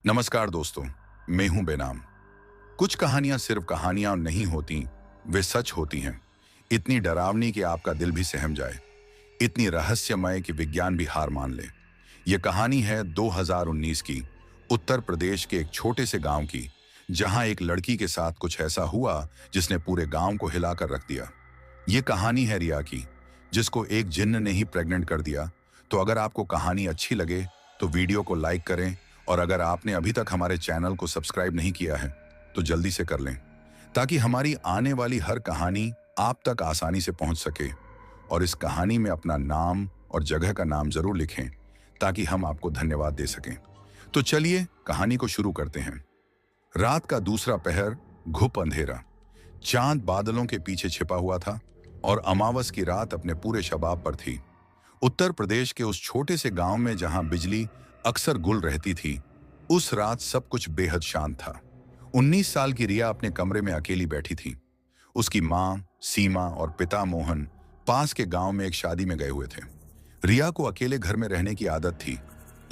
नमस्कार दोस्तों, मैं हूं बेनाम। कुछ कहानियां सिर्फ कहानियां नहीं होती, वे सच होती हैं। इतनी डरावनी कि आपका दिल भी सहम जाए, इतनी रहस्यमय कि विज्ञान भी हार मान ले। यह कहानी है 2019 की, उत्तर प्रदेश के एक छोटे से गांव की, जहां एक लड़की के साथ कुछ ऐसा हुआ जिसने पूरे गांव को हिलाकर रख दिया। ये कहानी है रिया की, जिसको एक जिन्न ने ही प्रेग्नेंट कर दिया। तो अगर आपको कहानी अच्छी लगे तो वीडियो को लाइक करें, और अगर आपने अभी तक हमारे चैनल को सब्सक्राइब नहीं किया है तो जल्दी से कर लें, ताकि हमारी आने वाली हर कहानी आप तक आसानी से पहुंच सके। और इस कहानी में अपना नाम और जगह का नाम जरूर लिखें, ताकि हम आपको धन्यवाद दे सकें। तो चलिए कहानी को शुरू करते हैं। रात का दूसरा पहर, घुप अंधेरा। चांद बादलों के पीछे छिपा हुआ था और अमावस की रात अपने पूरे शबाब पर थी। उत्तर प्रदेश के उस छोटे से गांव में जहां बिजली अक्सर गुल रहती थी, उस रात सब कुछ बेहद शांत था। 19 साल की रिया अपने कमरे में अकेली बैठी थी। उसकी माँ सीमा और पिता मोहन पास के गांव में एक शादी में गए हुए थे। रिया को अकेले घर में रहने की आदत थी,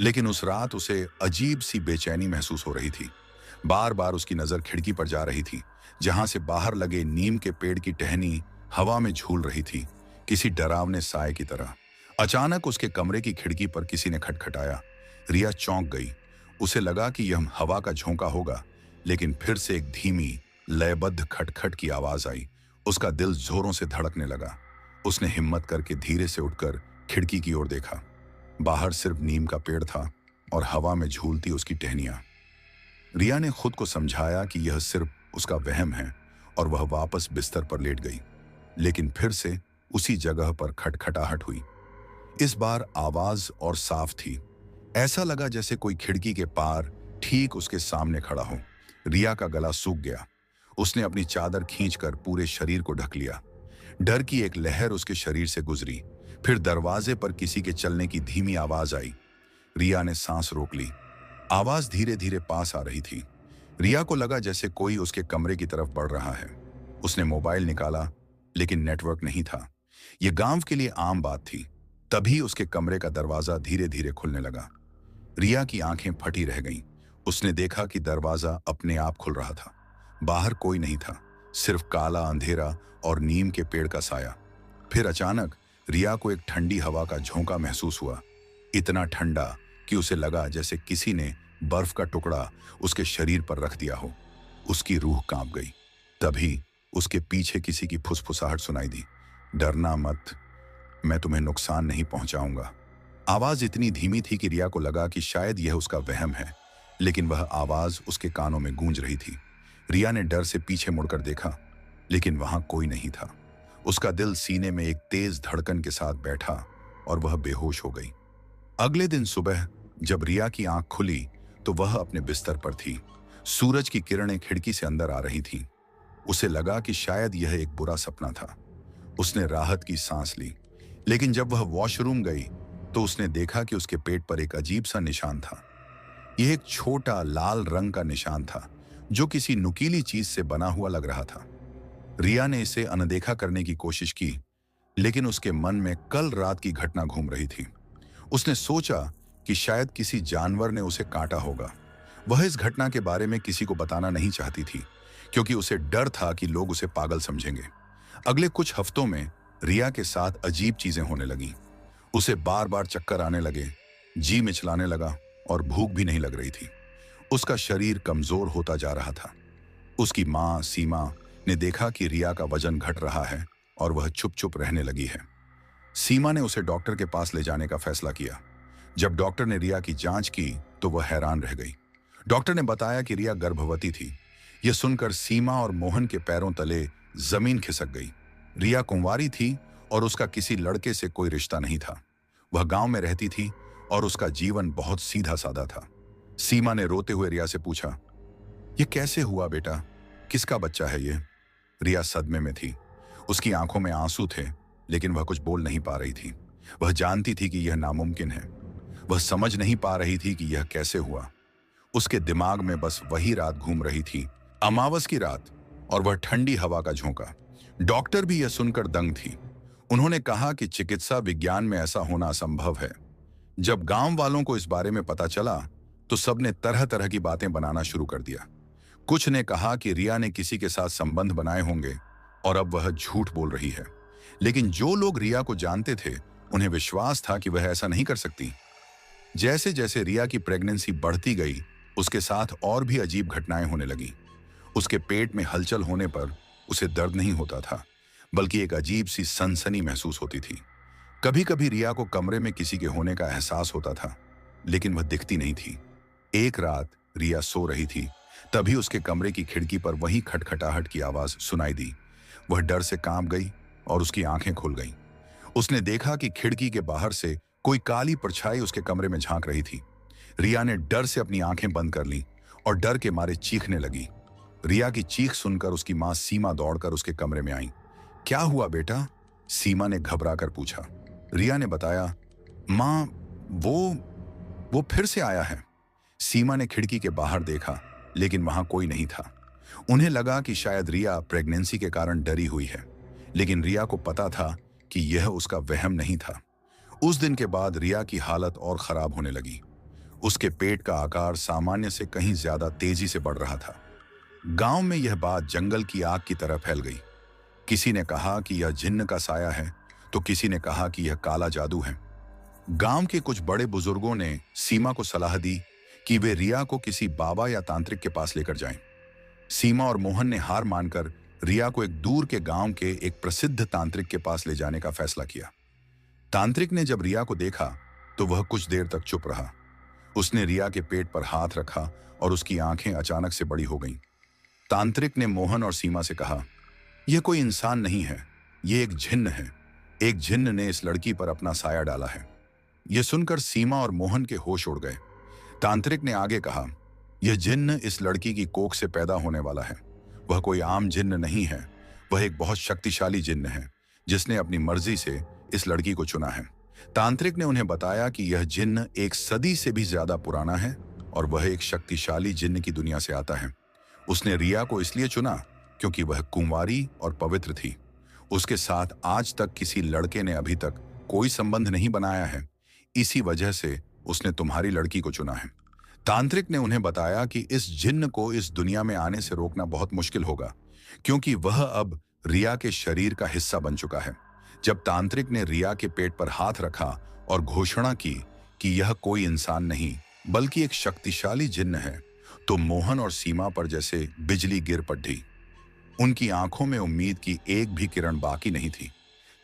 लेकिन उस रात उसे अजीब सी बेचैनी महसूस हो रही थी। बार बार उसकी नजर खिड़की पर जा रही थी, जहां से बाहर लगे नीम के पेड़ की टहनी हवा में झूल रही थी, किसी डरावने साए की तरह। अचानक उसके कमरे की खिड़की पर किसी ने खटखटाया। रिया चौंक गई। उसे लगा कि यह हवा का झोंका होगा, लेकिन फिर से एक धीमी लयबद्ध खटखट की आवाज आई। उसका दिल जोरों से धड़कने लगा। उसने हिम्मत करके धीरे से उठकर खिड़की की ओर देखा। बाहर सिर्फ नीम का पेड़ था और हवा में झूलती उसकी टहनियां। रिया ने खुद को समझाया कि यह सिर्फ उसका वहम है, और वह वापस बिस्तर पर लेट गई। लेकिन फिर से उसी जगह पर खटखटाहट हुई। इस बार आवाज और साफ थी। ऐसा लगा जैसे कोई खिड़की के पार ठीक उसके सामने खड़ा हो। रिया का गला सूख गया। उसने अपनी चादर खींचकर पूरे शरीर को ढक लिया। डर की एक लहर उसके शरीर से गुजरी। फिर दरवाजे पर किसी के चलने की धीमी आवाज आई। रिया ने सांस रोक ली। आवाज धीरे धीरे पास आ रही थी। रिया को लगा जैसे कोई उसके कमरे की तरफ बढ़ रहा है। उसने मोबाइल निकाला, लेकिन नेटवर्क नहीं था। यह गांव के लिए आम बात थी। तभी उसके कमरे का दरवाजा धीरे धीरे खुलने लगा। रिया की आंखें फटी रह गईं। उसने देखा कि दरवाजा अपने आप खुल रहा था। बाहर कोई नहीं था, सिर्फ काला अंधेरा और नीम के पेड़ का साया। फिर अचानक रिया को एक ठंडी हवा का झोंका महसूस हुआ। इतना ठंडा कि उसे लगा जैसे किसी ने बर्फ का टुकड़ा उसके शरीर पर रख दिया हो। उसकी रूह कांप गई। तभी उसके पीछे किसी की फुसफुसाहट सुनाई दी। डरना मत, मैं तुम्हें नुकसान नहीं पहुंचाऊंगा। आवाज इतनी धीमी थी कि रिया को लगा कि शायद यह उसका वहम है, लेकिन वह आवाज उसके कानों में गूंज रही थी। रिया ने डर से पीछे मुड़कर देखा, लेकिन वहां कोई नहीं था। उसका दिल सीने में एक तेज धड़कन के साथ बैठा और वह बेहोश हो गई। अगले दिन सुबह जब रिया की आंख खुली तो वह अपने बिस्तर पर थी। सूरज की किरणें खिड़की से अंदर आ रही थीं। उसे लगा कि शायद यह एक बुरा सपना था। उसने राहत की सांस ली, लेकिन जब वह वॉशरूम गई तो उसने देखा कि उसके पेट पर एक अजीब सा निशान था। यह एक छोटा लाल रंग का निशान था, जो किसी नुकीली चीज से बना हुआ लग रहा था। रिया ने इसे अनदेखा करने की कोशिश की, लेकिन उसके मन में कल रात की घटना घूम रही थी। उसने सोचा कि शायद किसी जानवर ने उसे काटा होगा। वह इस घटना के बारे में किसी को बताना नहीं चाहती थी, क्योंकि उसे डर था कि लोग उसे पागल समझेंगे। अगले कुछ हफ्तों में रिया के साथ अजीब चीजें होने लगीं। उसे बार बार चक्कर आने लगे, जी मिचलाने लगा और भूख भी नहीं लग रही थी। उसका शरीर कमजोर होता जा रहा था। उसकी माँ सीमा ने देखा कि रिया का वजन घट रहा है और वह चुप चुप रहने लगी है। सीमा ने उसे डॉक्टर के पास ले जाने का फैसला किया। जब डॉक्टर ने रिया की जांच की तो वह हैरान रह गई। डॉक्टर ने बताया कि रिया गर्भवती थी। यह सुनकर सीमा और मोहन के पैरों तले जमीन खिसक गई। रिया कुंवारी थी और उसका किसी लड़के से कोई रिश्ता नहीं था। वह गांव में रहती थी और उसका जीवन बहुत सीधा साधा था। सीमा ने रोते हुए रिया से पूछा, यह कैसे हुआ बेटा? किसका बच्चा है ये? रिया सदमे में थी। उसकी आंखों में आंसू थे, लेकिन वह कुछ बोल नहीं पा रही थी। वह जानती थी कि यह नामुमकिन है। वह समझ नहीं पा रही थी कि यह कैसे हुआ। उसके दिमाग में बस वही रात घूम रही थी, अमावस की रात, और वह ठंडी हवा का झोंका। डॉक्टर भी यह सुनकर दंग थी। उन्होंने कहा कि चिकित्सा विज्ञान में ऐसा होना असंभव है। जब गांव वालों को इस बारे में पता चला तो सबने तरह तरह की बातें बनाना शुरू कर दिया। कुछ ने कहा कि रिया ने किसी के साथ संबंध बनाए होंगे और अब वह झूठ बोल रही है। लेकिन जो लोग रिया को जानते थे, उन्हें विश्वास था कि वह ऐसा नहीं कर सकती। जैसे जैसे रिया की प्रेगनेंसी बढ़ती गई, उसके साथ और भी अजीब घटनाएं होने लगी। उसके पेट में हलचल होने पर उसे दर्द नहीं होता था, बल्कि एक अजीब सी सनसनी महसूस होती थी। कभी कभी रिया को कमरे में किसी के होने का एहसास होता था, लेकिन वह दिखती नहीं थी। एक रात रिया सो रही थी, तभी उसके कमरे की खिड़की पर वही खटखटाहट की आवाज सुनाई दी। वह डर से कांप गई और उसकी आंखें खुल गईं। उसने देखा कि खिड़की के बाहर से कोई काली परछाई उसके कमरे में झांक रही थी। रिया ने डर से अपनी आंखें बंद कर लीं और डर के मारे चीखने लगी। रिया की चीख सुनकर उसकी मां सीमा दौड़कर उसके कमरे में आई। क्या हुआ बेटा? सीमा ने घबराकर पूछा। रिया ने बताया, मां, वो फिर से आया है। सीमा ने खिड़की के बाहर देखा, लेकिन वहां कोई नहीं था। उन्हें लगा कि शायद रिया प्रेगनेंसी के कारण डरी हुई है, लेकिन रिया को पता था कि यह उसका वहम नहीं था। उस दिन के बाद रिया की हालत और खराब होने लगी। उसके पेट का आकार सामान्य से कहीं ज्यादा तेजी से बढ़ रहा था। गांव में यह बात जंगल की आग की तरह फैल गई। किसी ने कहा कि यह जिन्न का साया है, तो किसी ने कहा कि यह काला जादू है। गांव के कुछ बड़े बुजुर्गों ने सीमा को सलाह दी कि वे रिया को किसी बाबा या तांत्रिक के पास लेकर जाएं। सीमा और मोहन ने हार मानकर रिया को एक दूर के गांव के एक प्रसिद्ध तांत्रिक के पास ले जाने का फैसला किया। तांत्रिक ने जब रिया को देखा तो वह कुछ देर तक चुप रहा। उसने रिया के पेट पर हाथ रखा और उसकी आंखें अचानक से बड़ी हो गईं। तांत्रिक ने मोहन और सीमा से कहा, यह कोई इंसान नहीं है, यह एक जिन्न है। एक जिन्न ने इस लड़की पर अपना साया डाला है। यह सुनकर सीमा और मोहन के होश उड़ गए। तांत्रिक ने आगे कहा, यह जिन्न इस लड़की की कोख से पैदा होने वाला है। वह कोई आम जिन्न नहीं है, वह एक बहुत शक्तिशाली जिन्न है, जिसने अपनी मर्जी से इस लड़की को चुना है। तांत्रिक ने उन्हें बताया कि यह जिन्न 1 सदी से भी ज्यादा पुराना है और वह एक शक्तिशाली जिन्न की दुनिया से आता है। उसने रिया को इसलिए चुना क्योंकि वह कुंवारी और पवित्र थी। उसके साथ आज तक किसी लड़के ने अभी तक कोई संबंध नहीं बनाया है। इसी वजह से उसने तुम्हारी लड़की को चुना है। तांत्रिक ने उन्हें बताया कि इस जिन्न को इस दुनिया में आने से रोकना बहुत मुश्किल होगा, क्योंकि वह अब रिया के शरीर का हिस्सा बन चुका है। जब तांत्रिक ने रिया के पेट पर हाथ रखा और घोषणा की कि यह कोई इंसान नहीं बल्कि एक शक्तिशाली जिन्न है, तो मोहन और सीमा पर जैसे बिजली गिर पड़ी। उनकी आंखों में उम्मीद की एक भी किरण बाकी नहीं थी।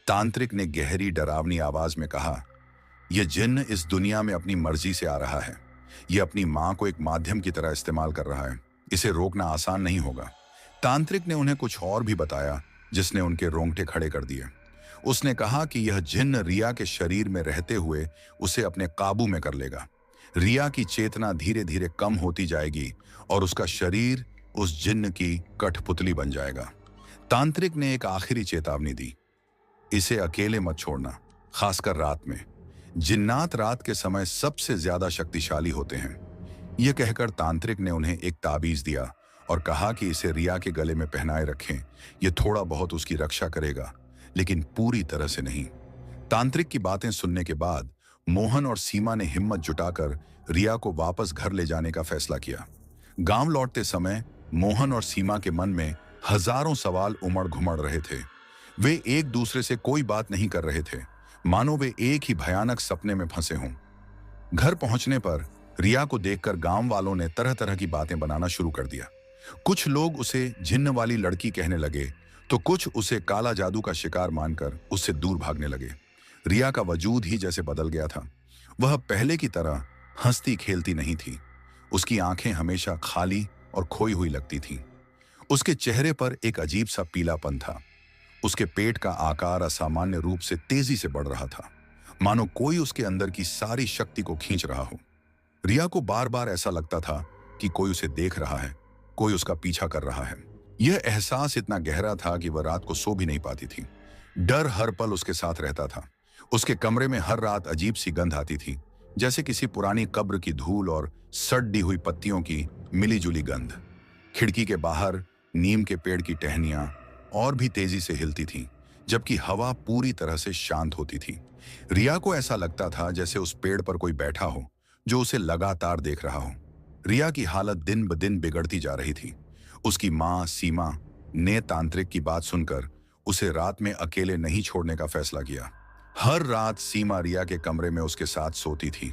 तांत्रिक ने गहरी डरावनी आवाज में कहा, यह जिन्न इस दुनिया में अपनी मर्जी से आ रहा है। यह अपनी मां को एक माध्यम की तरह इस्तेमाल कर रहा है। इसे रोकना आसान नहीं होगा। तांत्रिक ने उन्हें कुछ और भी बताया, जिसने उनके रोंगटे खड़े कर दिए। उसने कहा कि यह जिन्न रिया के शरीर में रहते हुए उसे अपने काबू में कर लेगा। रिया की चेतना धीरे धीरे कम होती जाएगी और उसका शरीर उस जिन्न की कठपुतली बन जाएगा। तांत्रिक ने एक आखिरी चेतावनी दी, इसे अकेले मत छोड़ना, खासकर रात में। जिन्नात रात के समय सबसे ज्यादा शक्तिशाली होते हैं। यह कहकर तांत्रिक ने उन्हें एक ताबीज दिया और कहा कि इसे रिया के गले में पहनाए रखें। यह थोड़ा बहुत उसकी रक्षा करेगा, लेकिन पूरी तरह से नहीं। तांत्रिक की बातें सुनने के बाद मोहन और सीमा ने हिम्मत जुटाकर रिया को वापस घर ले जाने का फैसला किया। गांव लौटते समय मोहन और सीमा के मन में हजारों सवाल उमड़ घुमड़ रहे थे। वे एक दूसरे से कोई बात नहीं कर रहे थे, मानो वे एक ही भयानक सपने में फंसे हों। घर पहुंचने पर रिया को देखकर गांव वालों ने तरह तरह की बातें बनाना शुरू कर दिया। कुछ लोग उसे जिन्न वाली लड़की कहने लगे, तो कुछ उसे काला जादू का शिकार मानकर उससे दूर भागने लगे। रिया का वजूद ही जैसे बदल गया था। वह पहले की तरह हंसती खेलती नहीं थी। उसकी आंखें हमेशा खाली और खोई हुई लगती थीं। उसके चेहरे पर एक अजीब सा पीलापन था। उसके पेट का आकार असामान्य रूप से तेजी से बढ़ रहा था, मानो कोई उसके अंदर की सारी शक्ति को खींच रहा हो। रिया को बार बार ऐसा लगता था कि कोई उसे देख रहा है, कोई उसका पीछा कर रहा है। यह एहसास इतना गहरा था कि वह रात को सो भी नहीं पाती थी। डर हर पल उसके साथ रहता था। उसके कमरे में हर रात अजीब सी गंध आती थी, जैसे किसी पुरानी कब्र की धूल और सड़ी हुई पत्तियों की मिलीजुली गंध। खिड़की के बाहर नीम के पेड़ की टहनियां और भी तेजी से हिलती थीं, जबकि हवा पूरी तरह से शांत होती थी। रिया को ऐसा लगता था जैसे उस पेड़ पर कोई बैठा हो जो उसे लगातार देख रहा हो। रिया की हालत दिन ब दिन बिगड़ती जा रही थी। उसकी माँ सीमा ने तांत्रिक की बात सुनकर उसे रात में अकेले नहीं छोड़ने का फैसला किया। हर रात सीमा रिया के कमरे में उसके साथ सोती थी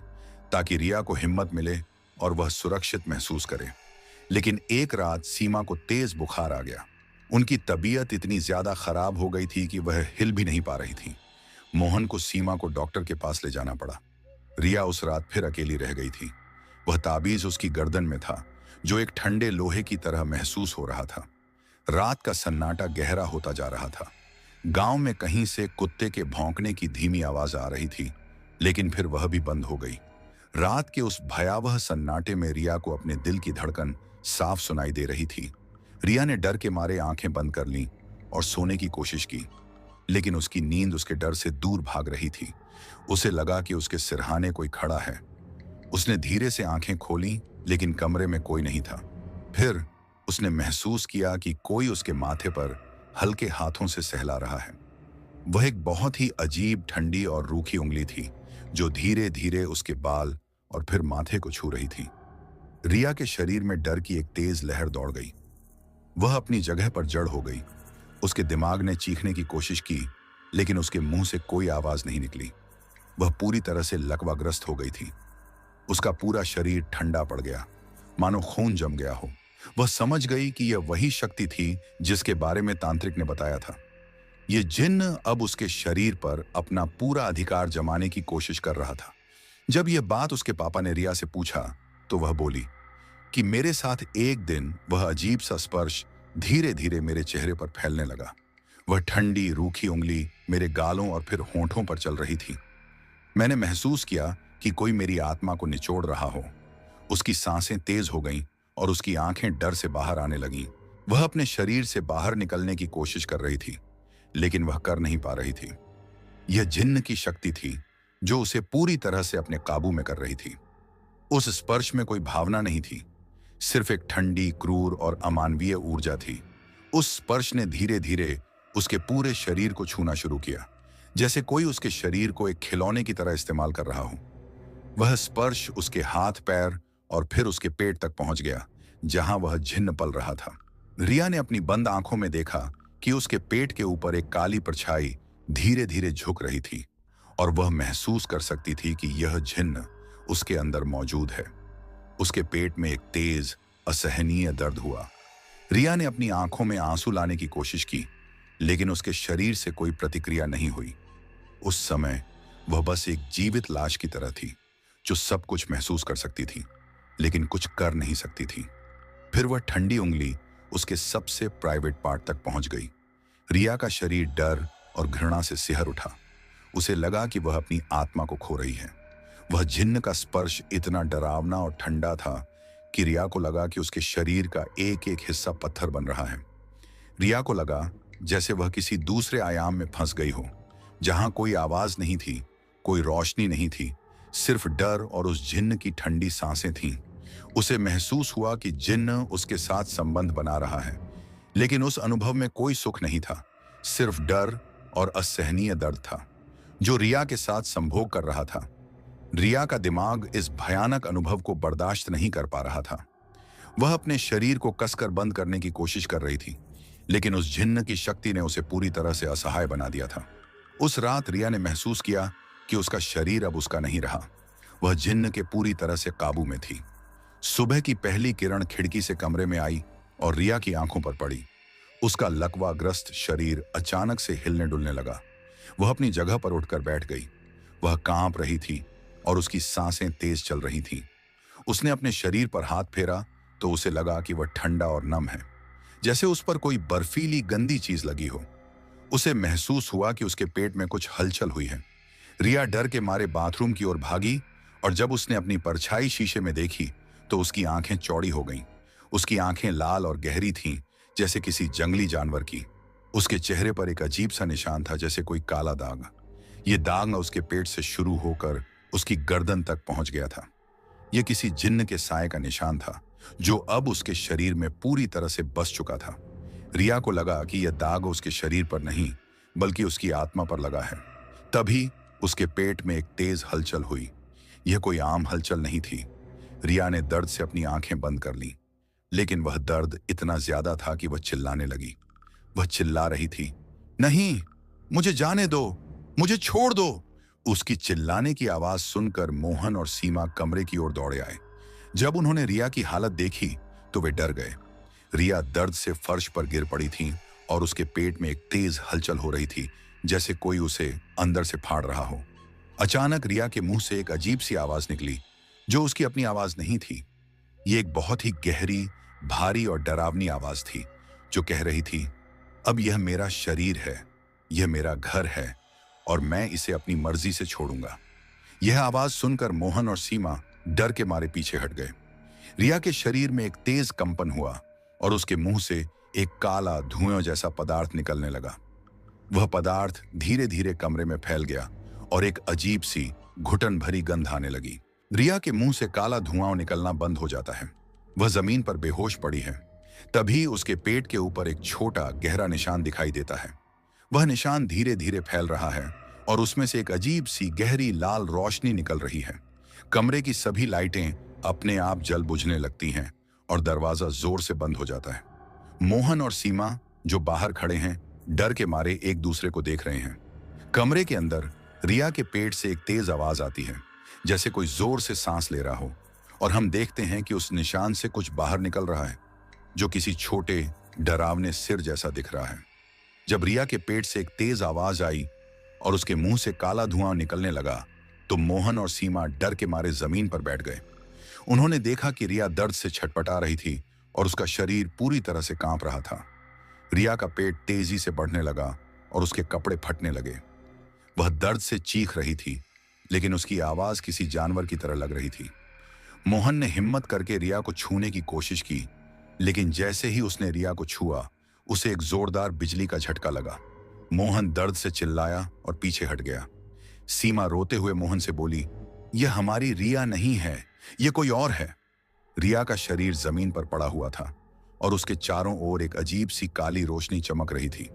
ताकि रिया को हिम्मत मिले और वह सुरक्षित महसूस करे। लेकिन एक रात सीमा को तेज बुखार आ गया। उनकी तबीयत इतनी ज्यादा खराब हो गई थी कि वह हिल भी नहीं पा रही थी। मोहन को सीमा को डॉक्टर के पास ले जाना पड़ा। रिया उस रात फिर अकेली रह गई थी। वह ताबीज उसकी गर्दन में था, जो एक ठंडे लोहे की तरह महसूस हो रहा था। रात का सन्नाटा गहरा होता जा रहा था। गांव में कहीं से कुत्ते के भौंकने की धीमी आवाज आ रही थी, लेकिन फिर वह भी बंद हो गई। रात के उस भयावह सन्नाटे में रिया को अपने दिल की धड़कन साफ सुनाई दे रही थी। रिया ने डर के मारे आंखें बंद कर लीं और सोने की कोशिश की, लेकिन उसकी नींद उसके डर से दूर भाग रही थी। उसे लगा कि उसके सिरहाने कोई खड़ा है। उसने धीरे से आंखें खोलीं, लेकिन कमरे में कोई नहीं था। फिर उसने महसूस किया कि कोई उसके माथे पर हल्के हाथों से सहला रहा है। वह एक बहुत ही अजीब, ठंडी और रूखी उंगली थी, जो धीरे धीरे उसके बाल और फिर माथे को छू रही थी। रिया के शरीर में डर की एक तेज लहर दौड़ गई। वह अपनी जगह पर जड़ हो गई। उसके दिमाग ने चीखने की कोशिश की, लेकिन उसके मुंह से कोई आवाज नहीं निकली। वह पूरी तरह से लकवाग्रस्त हो गई थी। उसका पूरा शरीर ठंडा पड़ गया, मानो खून जम गया हो। वह समझ गई कि यह वही शक्ति थी जिसके बारे में तांत्रिक ने बताया था। यह जिन्न अब उसके शरीर पर अपना पूरा अधिकार जमाने की कोशिश कर रहा था। जब यह बात उसके पापा ने रिया से पूछा, तो वह बोली कि मेरे साथ एक दिन वह अजीब सा स्पर्श धीरे धीरे मेरे चेहरे पर फैलने लगा। वह ठंडी रूखी उंगली मेरे गालों और फिर होंठों पर चल रही थी। मैंने महसूस किया कि कोई मेरी आत्मा को निचोड़ रहा हो। उसकी सांसें तेज हो गईं और उसकी आंखें डर से बाहर आने लगीं। वह अपने शरीर से बाहर निकलने की कोशिश कर रही थी, लेकिन वह कर नहीं पा रही थी। यह जिन्न की शक्ति थी जो उसे पूरी तरह से अपने काबू में कर रही थी। उस स्पर्श में कोई भावना नहीं थी, सिर्फ एक ठंडी, क्रूर और अमानवीय ऊर्जा थी। उस स्पर्श ने धीरे धीरे उसके पूरे शरीर को छूना शुरू किया, जैसे कोई उसके शरीर को एक खिलौने की तरह इस्तेमाल कर रहा हो। वह स्पर्श उसके हाथ, पैर और फिर उसके पेट तक पहुंच गया, जहां वह झिन्न पल रहा था। रिया ने अपनी बंद आंखों में देखा कि उसके पेट के ऊपर एक काली परछाई धीरे धीरे झुक रही थी, और वह महसूस कर सकती थी कि यह झिन्न उसके अंदर मौजूद है। उसके पेट में एक तेज, असहनीय दर्द हुआ। रिया ने अपनी आंखों में आंसू लाने की कोशिश की, लेकिन उसके शरीर से कोई प्रतिक्रिया नहीं हुई। उस समय वह बस एक जीवित लाश की तरह थी, जो सब कुछ महसूस कर सकती थी, लेकिन कुछ कर नहीं सकती थी। फिर वह ठंडी उंगली उसके सबसे प्राइवेट पार्ट तक पहुंच गई। रिया का शरीर डर और घृणा से सिहर उठा। उसे लगा कि वह अपनी आत्मा को खो रही है। वह जिन्न का स्पर्श इतना डरावना और ठंडा था कि रिया को लगा कि उसके शरीर का एक एक हिस्सा पत्थर बन रहा है। रिया को लगा जैसे वह किसी दूसरे आयाम में फंस गई हो, जहां कोई आवाज नहीं थी, कोई रोशनी नहीं थी, सिर्फ डर और उस जिन्न की ठंडी सांसें थीं। उसे महसूस हुआ कि जिन्न उसके साथ संबंध बना रहा है, लेकिन उस अनुभव में कोई सुख नहीं था, सिर्फ डर और असहनीय दर्द था, जो रिया के साथ संभोग कर रहा था। रिया का दिमाग इस भयानक अनुभव को बर्दाश्त नहीं कर पा रहा था। वह अपने शरीर को कसकर बंद करने की कोशिश कर रही थी, लेकिन उस जिन्न की शक्ति ने उसे पूरी तरह से असहाय बना दिया था। उस रात रिया ने महसूस किया कि उसका शरीर अब उसका नहीं रहा। वह जिन्न के पूरी तरह से काबू में थी। सुबह की पहली किरण खिड़की से कमरे में आई और रिया की आंखों पर पड़ी। उसका लकवाग्रस्त शरीर अचानक से हिलने डुलने लगा। वह अपनी जगह पर उठकर बैठ गई। वह कांप रही थी और उसकी सांसें तेज चल रही थीं। उसने अपने शरीर पर हाथ फेरा तो उसे लगा कि वह ठंडा और नम है, जैसे उस पर कोई बर्फीली गंदी चीज लगी हो। उसे महसूस हुआ कि उसके पेट में कुछ हलचल हुई है। रिया डर के मारे बाथरूम की ओर भागी, और जब उसने अपनी परछाई शीशे में देखी तो उसकी आंखें चौड़ी हो गईं। उसकी आंखें लाल और गहरी थीं, जैसे किसी जंगली जानवर की। उसके चेहरे पर एक अजीब सा निशान था, जैसे कोई काला दाग। ये दाग उसके पेट से शुरू होकर उसकी गर्दन तक पहुंच गया था। यह किसी जिन्न के साए का निशान था, जो अब उसके शरीर में पूरी तरह से बस चुका था। रिया को लगा कि यह दाग उसके शरीर पर नहीं, बल्कि उसकी आत्मा पर लगा है। तभी उसके पेट में एक तेज हलचल हुई। यह कोई आम हलचल नहीं थी। रिया ने दर्द से अपनी आंखें बंद कर लीं, लेकिन वह दर्द इतना ज्यादा था कि वह चिल्लाने लगी। वह चिल्ला रही थी, नहीं, मुझे जाने दो, मुझे छोड़ दो। उसकी चिल्लाने की आवाज सुनकर मोहन और सीमा कमरे की ओर दौड़े आए। जब उन्होंने रिया की हालत देखी तो वे डर गए। रिया दर्द से फर्श पर गिर पड़ी थी और उसके पेट में एक तेज हलचल हो रही थी, जैसे कोई उसे अंदर से फाड़ रहा हो। अचानक रिया के मुंह से एक अजीब सी आवाज निकली, जो उसकी अपनी आवाज नहीं थी। ये एक बहुत ही गहरी, भारी और डरावनी आवाज थी, जो कह रही थी, अब यह मेरा शरीर है, यह मेरा घर है और मैं इसे अपनी मर्जी से छोड़ूंगा। यह आवाज सुनकर मोहन और सीमा डर के मारे पीछे हट गए। रिया के शरीर में एक तेज कंपन हुआ और उसके मुंह से एक काला धुआं जैसा पदार्थ निकलने लगा। वह पदार्थ धीरे धीरे कमरे में फैल गया और एक अजीब सी घुटन भरी गंध आने लगी। रिया के मुंह से काला धुआं निकलना बंद हो जाता है। वह जमीन पर बेहोश पड़ी है। तभी उसके पेट के ऊपर एक छोटा गहरा निशान दिखाई देता है। वह निशान धीरे धीरे फैल रहा है और उसमें से एक अजीब सी गहरी लाल रोशनी निकल रही है। कमरे की सभी लाइटें अपने आप जल बुझने लगती हैं और दरवाजा जोर से बंद हो जाता है। मोहन और सीमा, जो बाहर खड़े हैं, डर के मारे एक दूसरे को देख रहे हैं। कमरे के अंदर रिया के पेट से एक तेज आवाज आती है, जैसे कोई जोर से सांस ले रहा हो, और हम देखते हैं कि उस निशान से कुछ बाहर निकल रहा है, जो किसी छोटे डरावने सिर जैसा दिख रहा है। जब रिया के पेट से एक तेज आवाज आई और उसके मुंह से काला धुआं निकलने लगा, तो मोहन और सीमा डर के मारे जमीन पर बैठ गए। उन्होंने देखा कि रिया दर्द से छटपटा रही थी और उसका शरीर पूरी तरह से कांप रहा था। रिया का पेट तेजी से बढ़ने लगा और उसके कपड़े फटने लगे। वह दर्द से चीख रही थी, लेकिन उसकी आवाज किसी जानवर की तरह लग रही थी। मोहन ने हिम्मत करके रिया को छूने की कोशिश की, लेकिन जैसे ही उसने रिया को छुआ, उसे एक जोरदार बिजली का झटका लगा। मोहन दर्द से चिल्लाया और पीछे हट गया। सीमा रोते हुए मोहन से बोली, यह हमारी रिया नहीं है, यह कोई और है। रिया का शरीर जमीन पर पड़ा हुआ था और उसके चारों ओर एक अजीब सी काली रोशनी चमक रही थी।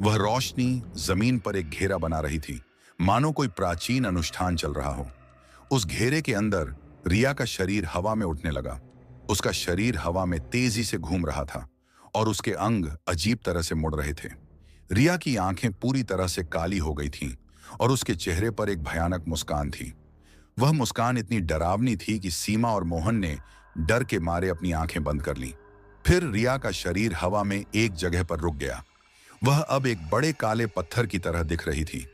वह रोशनी जमीन पर एक घेरा बना रही थी, मानो कोई प्राचीन अनुष्ठान चल रहा हो। उस घेरे के अंदर रिया का शरीर हवा में उठने लगा। उसका शरीर हवा में तेजी से घूम रहा था और उसके अंग अजीब तरह से मुड़ रहे थे। रिया की आंखें पूरी तरह से काली हो गई थीं और उसके चेहरे पर एक भयानक मुस्कान थी। वह मुस्कान इतनी डरावनी थी कि सीमा और मोहन ने डर के मारे अपनी आंखें बंद कर लीं। फिर रिया का शरीर हवा में एक जगह पर रुक गया। वह अब एक बड़े काले पत्थर की तरह दिख रही थी।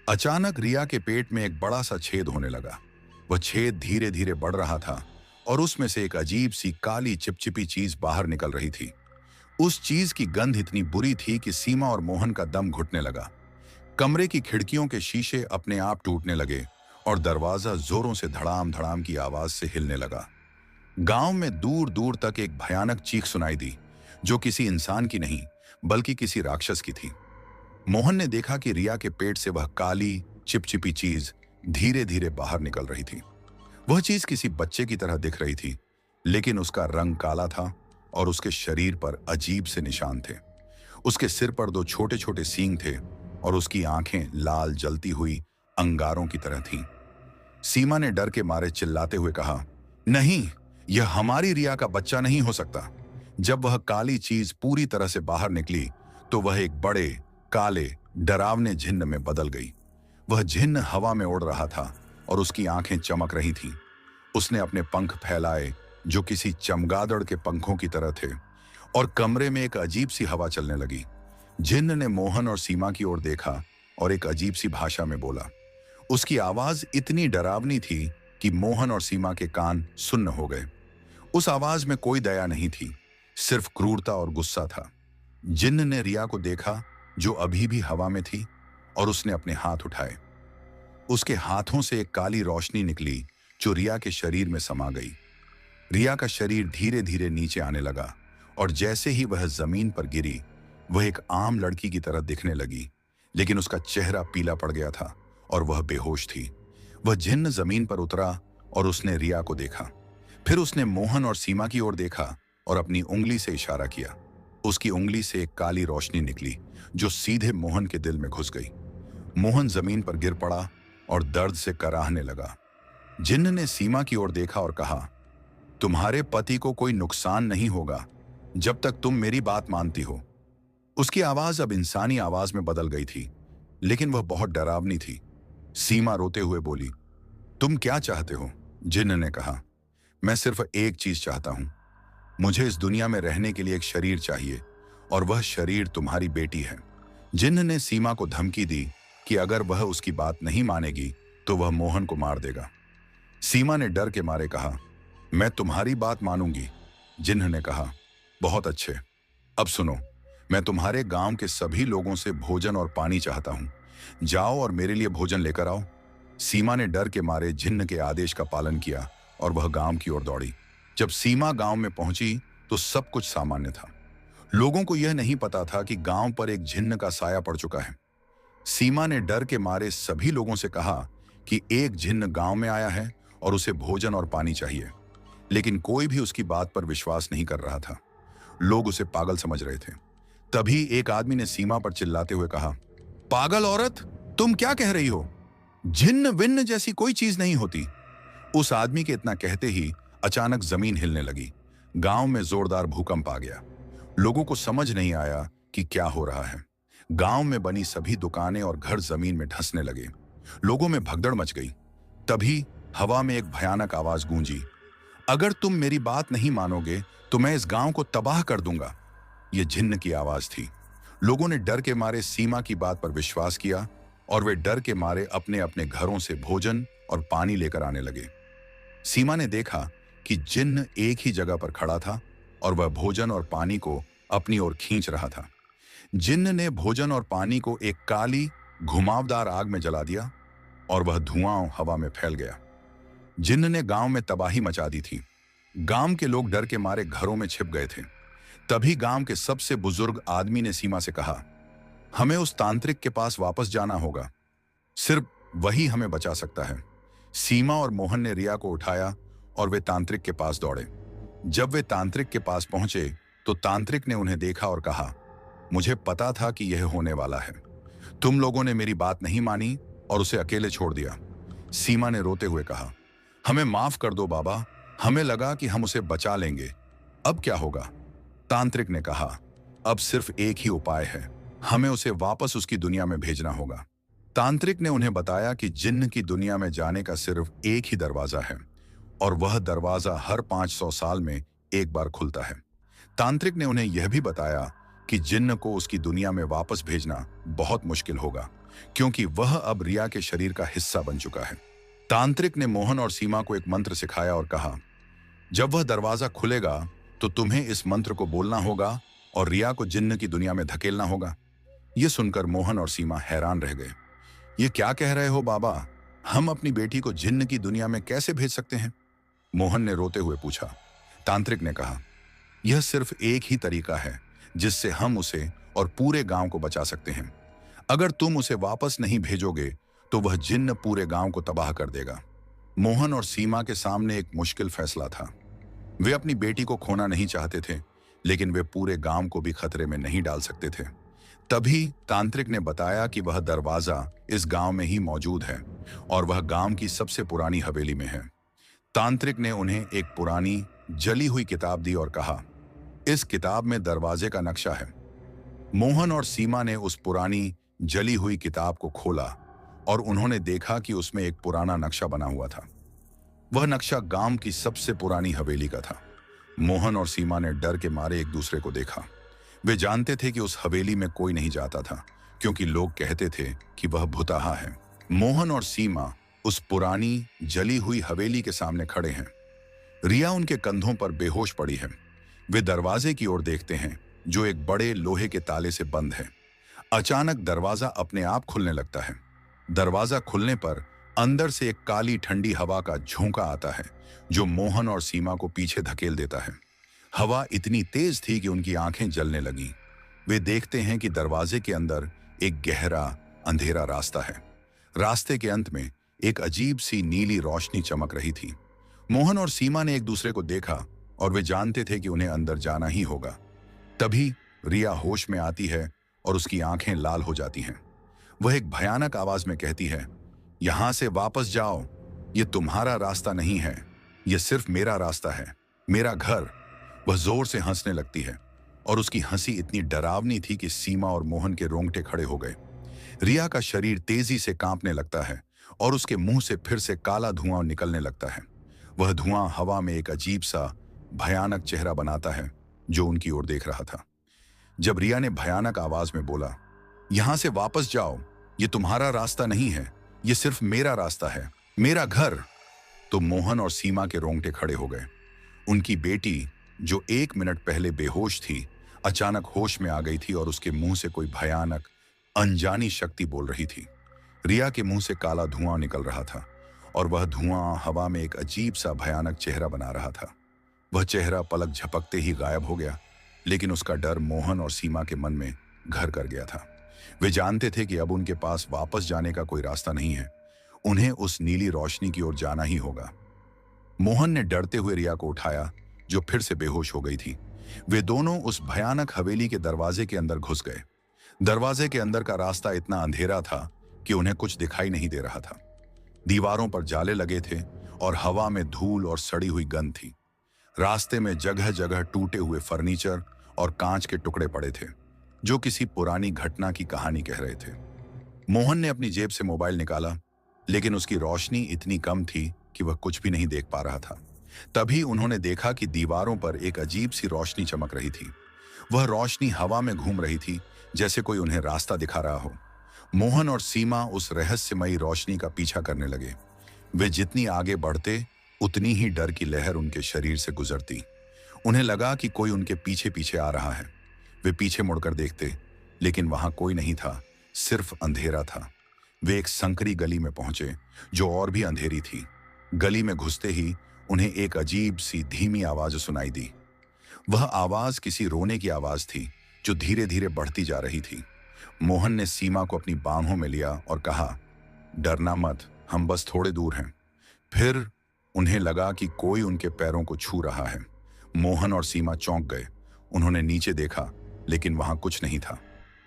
अचानक रिया के पेट में एक बड़ा सा छेद होने लगा। वह छेद धीरे धीरे बढ़ रहा था और उसमें से एक अजीब सी काली चिपचिपी चीज बाहर निकल रही थी। उस चीज की गंध इतनी बुरी थी कि सीमा और मोहन का दम घुटने लगा। कमरे की खिड़कियों के शीशे अपने आप टूटने लगे और दरवाजा जोरों से धड़ाम धड़ाम की आवाज से हिलने लगा। गांव में दूर दूर तक एक भयानक चीख सुनाई दी, जो किसी इंसान की नहीं बल्कि किसी राक्षस की थी। मोहन ने देखा कि रिया के पेट से वह काली चिपचिपी चीज धीरे धीरे बाहर निकल रही थी। वह चीज किसी बच्चे की तरह दिख रही थी, लेकिन उसका रंग काला था और उसके शरीर पर अजीब से निशान थे। उसके सिर पर दो छोटे छोटे सींग थे और उसकी आंखें लाल जलती हुई अंगारों की तरह थीं। सीमा ने डर के मारे चिल्लाते हुए कहा, नहीं, यह हमारी रिया का बच्चा नहीं हो सकता। जब वह काली चीज पूरी तरह से बाहर निकली तो वह एक बड़े काले डरावने झिन्न में बदल गई। वह झिन्न हवा में उड़ रहा था और उसकी आंखें चमक रही थीं। उसने अपने पंख फैलाए, जो किसी चमगादड़ के पंखों की तरह थे, और कमरे में एक अजीब सी हवा चलने लगी। झिन्न ने मोहन और सीमा की ओर देखा और एक अजीब सी भाषा में बोला। उसकी आवाज इतनी डरावनी थी कि मोहन और सीमा के कान सुन्न हो गए। उस आवाज में कोई दया नहीं थी, सिर्फ क्रूरता और गुस्सा था। जिन्न ने रिया को देखा, जो अभी भी हवा में थी, और उसने अपने हाथ उठाए। उसके हाथों से एक काली रोशनी निकली, जो रिया के शरीर में समा गई। रिया का शरीर धीरे धीरे नीचे आने लगा और जैसे ही वह जमीन पर गिरी, वह एक आम लड़की की तरह दिखने लगी, लेकिन उसका चेहरा पीला पड़ गया था और वह बेहोश थी। वह जिन्न जमीन पर उतरा और उसने रिया को देखा। फिर उसने मोहन और सीमा की ओर देखा और अपनी उंगली से इशारा किया। उसकी उंगली से एक काली रोशनी निकली, जो सीधे मोहन के दिल में घुस गई। मोहन जमीन पर गिर पड़ा और दर्द से कराहने लगा। जिन्न ने सीमा की ओर देखा और कहा, तुम्हारे पति को कोई नुकसान नहीं होगा जब तक तुम मेरी बात मानती हो। उसकी आवाज अब इंसानी आवाज में बदल गई थी, लेकिन वह बहुत डरावनी थी। सीमा रोते हुए बोली, तुम क्या चाहते हो? जिन्न ने कहा, मैं सिर्फ एक चीज चाहता हूं। मुझे इस दुनिया में रहने के लिए एक शरीर चाहिए, और वह शरीर तुम्हारी बेटी है। जिन्न ने सीमा को धमकी दी कि अगर वह उसकी बात नहीं मानेगी तो वह मोहन को मार देगा। सीमा ने डर के मारे कहा, मैं तुम्हारी बात मानूंगी। जिन्न ने कहा, बहुत अच्छे। अब सुनो, मैं तुम्हारे गांव के सभी लोगों से भोजन और पानी चाहता हूं। जाओ और मेरे लिए भोजन लेकर आओ। सीमा ने डर के मारे जिन्न के आदेश का पालन किया और वह गांव की ओर दौड़ी। जब सीमा गांव में पहुंची तो सब कुछ सामान्य था। लोगों को यह नहीं पता था कि गांव पर एक जिन्न का साया पड़ चुका है। सीमा ने डर के मारे सभी लोगों से कहा कि एक जिन्न गांव में आया है और उसे भोजन और पानी चाहिए, लेकिन कोई भी उसकी बात पर विश्वास नहीं कर रहा था। लोग उसे पागल समझ रहे थे। तभी एक आदमी ने सीमा पर चिल्लाते हुए कहा, पागल औरत, तुम क्या कह रही हो? जिन्न विन्न जैसी कोई चीज नहीं होती। उस आदमी के इतना कहते ही अचानक जमीन हिलने लगी। गांव में जोरदार भूकंप आ गया। लोगों को समझ नहीं आया कि क्या हो रहा है। गांव में बनी सभी दुकानें और घर जमीन में धंसने लगे। लोगों में भगदड़ मच गई। तभी हवा में एक भयानक आवाज गूंजी, अगर तुम मेरी बात नहीं मानोगे तो मैं इस गांव को तबाह कर दूंगा। यह जिन्न की आवाज थी। लोगों ने डर के मारे सीमा की बात पर विश्वास किया और वे डर के मारे अपने अपने घरों से भोजन और पानी लेकर आने लगे। सीमा ने देखा कि जिन्न एक ही जगह पर खड़ा था और वह भोजन और पानी को अपनी ओर खींच रहा था। जिन्न ने भोजन और पानी को एक काली घुमावदार आग में जला दिया और वह धुआं हवा में फैल गया। जिन्न ने गांव में तबाही मचा दी थी। गांव के लोग डर के मारे घरों में छिप गए थे। तभी गांव के सबसे बुजुर्ग आदमी ने सीमा से कहा, हमें उस तांत्रिक के पास वापस जाना होगा। सिर्फ वही हमें बचा सकता है। सीमा और मोहन ने रिया को उठाया और वे तांत्रिक के पास दौड़े। जब वे तांत्रिक के पास पहुंचे तो तांत्रिक ने उन्हें देखा और कहा, मुझे पता था कि यह होने वाला है। तुम लोगों ने मेरी बात नहीं मानी और उसे अकेले छोड़ दिया। सीमा ने रोते हुए कहा, हमें माफ कर दो बाबा, हमें लगा कि हम उसे बचा लेंगे। अब क्या होगा? तांत्रिक ने कहा, अब सिर्फ एक ही उपाय है, हमें उसे वापस उसकी दुनिया में भेजना होगा। तांत्रिक ने उन्हें बताया कि जिन्न की दुनिया में जाने का सिर्फ एक ही दरवाजा है और वह दरवाजा हर 500 साल में एक बार खुलता है। तांत्रिक ने उन्हें यह भी बताया कि जिन्न को उसकी दुनिया में वापस भेजना बहुत मुश्किल होगा, क्योंकि वह अब रिया के शरीर का हिस्सा बन चुका है। तांत्रिक ने मोहन और सीमा को एक मंत्र सिखाया और कहा, जब वह दरवाजा खुलेगा तो तुम्हें इस मंत्र को बोलना होगा और रिया को जिन्न की दुनिया में धकेलना होगा। यह सुनकर मोहन और सीमा हैरान रह गए। ये क्या कह रहे हो बाबा? हम अपनी बेटी को जिन्न की दुनिया में कैसे भेज सकते हैं? मोहन ने रोते हुए पूछा। तांत्रिक ने कहा, यह सिर्फ एक ही तरीका है जिससे हम उसे और पूरे गांव को बचा सकते हैं। अगर तुम उसे वापस नहीं भेजोगे तो वह जिन्न पूरे गांव को तबाह कर देगा। मोहन और सीमा के सामने एक मुश्किल फैसला था। वे अपनी बेटी को खोना नहीं चाहते थे, लेकिन वे पूरे गांव को भी खतरे में नहीं डाल सकते थे। तभी तांत्रिक ने बताया कि वह दरवाजा इस गांव में ही मौजूद है और वह गांव की सबसे पुरानी हवेली में है। तांत्रिक ने उन्हें एक पुरानी जली हुई किताब दी और कहा, इस किताब में दरवाजे का नक्शा है। मोहन और सीमा ने उस पुरानी जली हुई किताब को खोला और उन्होंने देखा कि उसमें एक पुराना नक्शा बना हुआ था। वह नक्शा गांव की सबसे पुरानी हवेली का था। मोहन और सीमा ने डर के मारे एक दूसरे को देखा। वे जानते थे कि उस हवेली में कोई नहीं जाता था, क्योंकि लोग कहते थे कि वह भुताहा है। मोहन और सीमा उस पुरानी जली हुई हवेली के सामने खड़े हैं। रिया उनके कंधों पर बेहोश पड़ी है। वे दरवाजे की ओर देखते हैं, जो एक बड़े लोहे के ताले से बंद है। अचानक दरवाजा अपने आप खुलने लगता है। दरवाजा खुलने पर अंदर से एक काली ठंडी हवा का झोंका आता है, जो मोहन और सीमा को पीछे धकेल देता है। हवा इतनी तेज थी कि उनकी आंखें जलने लगीं। वे देखते हैं कि दरवाजे के अंदर एक गहरा अंधेरा रास्ता है। रास्ते के अंत में एक अजीब सी नीली रोशनी चमक रही थी। मोहन और सीमा ने एक दूसरे को देखा और वे जानते थे कि उन्हें अंदर जाना ही होगा। तभी रिया होश में आती है और उसकी आंखें लाल हो जाती हैं। वह एक भयानक आवाज में कहती है, यहां से वापस जाओ, ये तुम्हारा रास्ता नहीं है, यह सिर्फ मेरा रास्ता है। मेरा घर। वह जोर से हंसने लगती है और उसकी हंसी इतनी डरावनी थी कि सीमा और मोहन के रोंगटे खड़े हो गए। रिया का शरीर तेजी से कांपने लगता है और उसके मुंह से फिर से काला धुआं निकलने लगता है। वह धुआं हवा में एक अजीब सा भयानक चेहरा बनाता है जो उनकी ओर देख रहा था। जब रिया ने भयानक आवाज में बोला, यहां से वापस जाओ, ये तुम्हारा रास्ता नहीं है, ये सिर्फ मेरा रास्ता है, मेरा घर, तो मोहन और सीमा के रोंगटे खड़े हो गए। उनकी बेटी, जो 1 मिनट पहले बेहोश थी, अचानक होश में आ गई थी और उसके मुंह से कोई भयानक अनजानी शक्ति बोल रही थी। रिया के मुंह से काला धुआं निकल रहा था और वह धुआं हवा में एक अजीब सा भयानक चेहरा बना रहा था। वह चेहरा पलक झपकते ही गायब हो गया, लेकिन उसका डर मोहन और सीमा के मन में घर कर गया था। वे जानते थे कि अब उनके पास वापस जाने का कोई रास्ता नहीं है। उन्हें उस नीली रोशनी की ओर जाना ही होगा। मोहन ने डरते हुए रिया को उठाया, जो फिर से बेहोश हो गई थी। वे दोनों उस भयानक हवेली के दरवाजे के अंदर घुस गए। दरवाजे के अंदर का रास्ता इतना अंधेरा था कि उन्हें कुछ दिखाई नहीं दे रहा था। दीवारों पर जाले लगे थे और हवा में धूल और सड़ी हुई गंध थी। रास्ते में जगह जगह टूटे हुए फर्नीचर और कांच के टुकड़े पड़े थे, जो किसी पुरानी घटना की कहानी कह रहे थे। मोहन ने अपनी जेब से मोबाइल निकाला, लेकिन उसकी रोशनी इतनी कम थी कि वह कुछ भी नहीं देख पा रहा था। तभी उन्होंने देखा कि दीवारों पर एक अजीब सी रोशनी चमक रही थी। वह रोशनी हवा में घूम रही थी, जैसे कोई उन्हें रास्ता दिखा रहा हो। मोहन और सीमा उस रहस्यमयी रोशनी का पीछा करने लगे। वे जितनी आगे बढ़ते, उतनी ही डर की लहर उनके शरीर से गुजरती। उन्हें लगा कि कोई उनके पीछे पीछे आ रहा है। वे पीछे मुड़कर देखते, लेकिन वहां कोई नहीं था, सिर्फ अंधेरा था। वे एक संकरी गली में पहुंचे, जो और भी अंधेरी थी। गली में घुसते ही उन्हें एक अजीब सी धीमी आवाज सुनाई दी। वह आवाज किसी रोने की आवाज थी, जो धीरे धीरे बढ़ती जा रही थी। मोहन ने सीमा को अपनी बाहों में लिया और कहा, डरना मत, हम बस थोड़े दूर हैं। फिर उन्हें लगा कि कोई उनके पैरों को छू रहा है। मोहन और सीमा चौंक गए। उन्होंने नीचे देखा, लेकिन वहां कुछ नहीं था।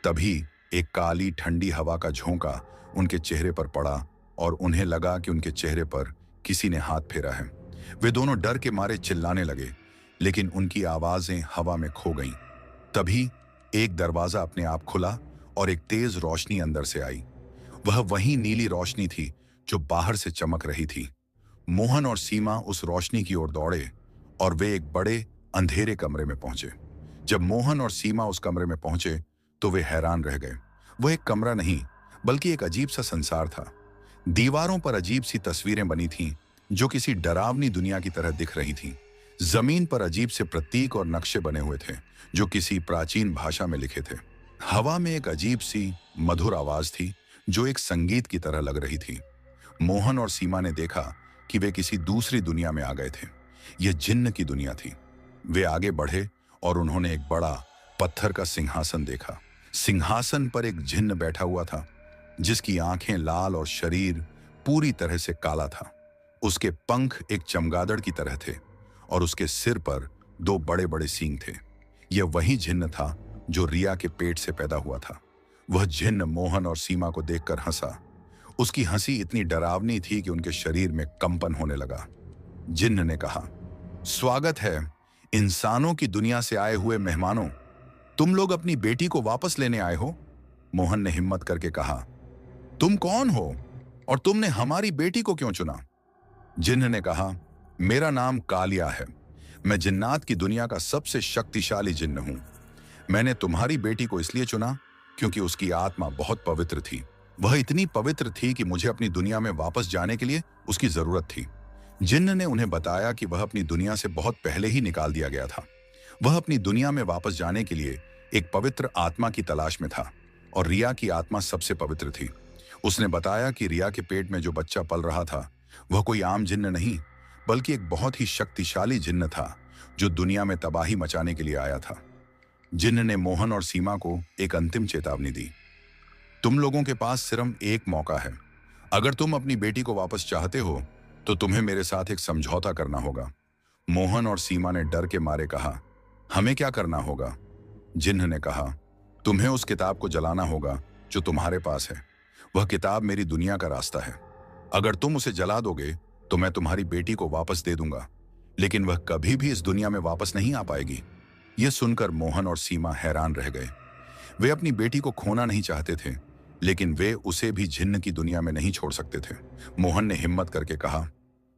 तभी एक काली ठंडी हवा का झोंका उनके चेहरे पर पड़ा और उन्हें लगा कि उनके चेहरे पर किसी ने हाथ फेरा है। वे दोनों डर के मारे चिल्लाने लगे, लेकिन उनकी आवाजें हवा में खो गईं। तभी एक दरवाजा अपने आप खुला और एक तेज रोशनी अंदर से आई। वह वही नीली रोशनी थी जो बाहर से चमक रही थी। मोहन और सीमा उस रोशनी की ओर दौड़े और वे एक बड़े अंधेरे कमरे में पहुंचे। जब मोहन और सीमा उस कमरे में पहुंचे तो वे हैरान रह गए। वह एक कमरा नहीं, बल्कि एक अजीब सा संसार था। दीवारों पर अजीब सी तस्वीरें बनी थीं, जो किसी डरावनी दुनिया की तरह दिख रही थीं। जमीन पर अजीब से प्रतीक और नक्शे बने हुए थे, जो किसी प्राचीन भाषा में लिखे थे। हवा में एक अजीब सी मधुर आवाज थी, जो एक संगीत की तरह लग रही थी। मोहन और सीमा ने देखा कि वे किसी दूसरी दुनिया में आ गए थे। यह जिन्न की दुनिया थी। वे आगे बढ़े और उन्होंने एक बड़ा पत्थर का सिंहासन देखा। सिंहासन पर एक जिन्न बैठा हुआ था, जिसकी आंखें लाल और शरीर पूरी तरह से काला था। उसके पंख एक चमगादड़ की तरह थे और उसके सिर पर 2 बड़े बड़े सींग थे। यह वही जिन्न था जो रिया के पेट से पैदा हुआ था। वह जिन्न मोहन और सीमा को देखकर हंसा। उसकी हंसी इतनी डरावनी थी कि उनके शरीर में कंपन होने लगा। जिन्न ने कहा, स्वागत है इंसानों की दुनिया से आए हुए मेहमानों। तुम लोग अपनी बेटी को वापस लेने आए हो? मोहन ने हिम्मत करके कहा। तुम कौन हो और तुमने हमारी बेटी को क्यों चुना? जिन्न ने कहा, मेरा नाम कालिया है। मैं जिन्नात की दुनिया का सबसे शक्तिशाली जिन्न हूं। मैंने तुम्हारी बेटी को इसलिए चुना क्योंकि उसकी आत्मा बहुत पवित्र थी। वह इतनी पवित्र थी कि मुझे अपनी दुनिया में वापस जाने के लिए उसकी जरूरत थी। जिन्न ने उन्हें बताया कि वह अपनी दुनिया से बहुत पहले ही निकाल दिया गया था। वह अपनी दुनिया में वापस जाने के लिए एक पवित्र आत्मा की तलाश में था और रिया की आत्मा सबसे पवित्र थी। उसने बताया कि रिया के पेट में जो बच्चा पल रहा था, वह कोई आम जिन्न नहीं, बल्कि एक बहुत ही शक्तिशाली जिन्न था, जो दुनिया में तबाही मचाने के लिए आया था। जिन्न ने मोहन और सीमा को एक अंतिम चेतावनी दी। तुम लोगों के पास सिर्फ एक मौका है। अगर तुम अपनी बेटी को वापस चाहते हो तो तुम्हें मेरे साथ एक समझौता करना होगा। मोहन और सीमा ने डर के मारे कहा, हमें क्या करना होगा? जिन्न ने कहा, तुम्हें उस किताब को जलाना होगा जो तुम्हारे पास है। वह किताब मेरी दुनिया का रास्ता है। अगर तुम उसे जला दोगे तो मैं तुम्हारी बेटी को वापस दे दूंगा, लेकिन वह कभी भी इस दुनिया में वापस नहीं आ पाएगी। यह सुनकर मोहन और सीमा हैरान रह गए। वे अपनी बेटी को खोना नहीं चाहते थे, लेकिन वे उसे भी जिन्न की दुनिया में नहीं छोड़ सकते थे। मोहन ने हिम्मत करके कहा,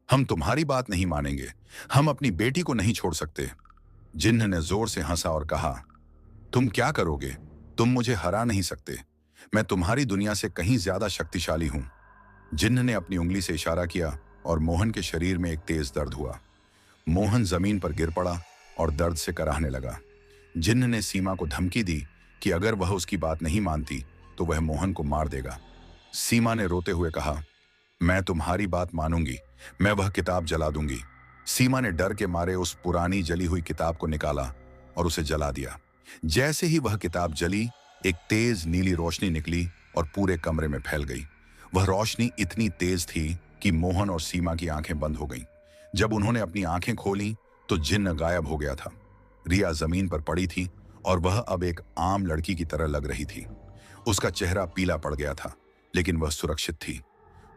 हम तुम्हारी बात नहीं मानेंगे, हम अपनी बेटी को नहीं छोड़ सकते। जिन्न ने जोर से हंसा और कहा, तुम क्या करोगे? तुम मुझे हरा नहीं सकते। मैं तुम्हारी दुनिया से कहीं ज्यादा शक्तिशाली हूं। जिन्न ने अपनी उंगली से इशारा किया और मोहन के शरीर में एक तेज दर्द हुआ। मोहन जमीन पर गिर पड़ा और दर्द से कराहने लगा। जिन्न ने सीमा को धमकी दी कि अगर वह उसकी बात नहीं मानती तो वह मोहन को मार देगा। सीमा ने रोते हुए कहा, मैं तुम्हारी बात मानूंगी, मैं वह किताब जला दूंगी। सीमा ने डर के मारे उस पुरानी जली हुई किताब को निकाला और उसे जला दिया। जैसे ही वह किताब जली, एक तेज नीली रोशनी निकली और पूरे कमरे में फैल गई। वह रोशनी इतनी तेज थी कि मोहन और सीमा की आंखें बंद हो गईं। जब उन्होंने अपनी आंखें खोली तो जिन्न गायब हो गया था। रिया जमीन पर पड़ी थी और वह अब एक आम लड़की की तरह लग रही थी। उसका चेहरा पीला पड़ गया था, लेकिन वह सुरक्षित थी।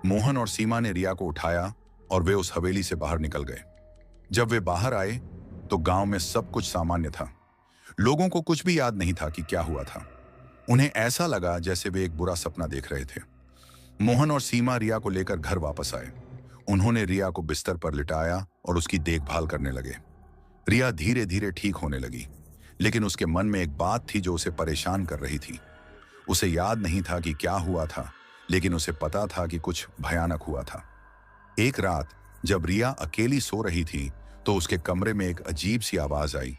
मोहन और सीमा ने रिया को उठाया और वे उस हवेली से बाहर निकल गए। जब वे बाहर आए तो गांव में सब कुछ सामान्य था। लोगों को कुछ भी याद नहीं था कि क्या हुआ था। उन्हें ऐसा लगा जैसे वे एक बुरा सपना देख रहे थे। मोहन और सीमा रिया को लेकर घर वापस आए। उन्होंने रिया को बिस्तर पर लिटाया और उसकी देखभाल करने लगे। रिया धीरे धीरे ठीक होने लगी, लेकिन उसके मन में एक बात थी जो उसे परेशान कर रही थी। उसे याद नहीं था कि क्या हुआ था, लेकिन उसे पता था कि कुछ भयानक हुआ था। एक रात जब रिया अकेली सो रही थी तो उसके कमरे में एक अजीब सी आवाज आई।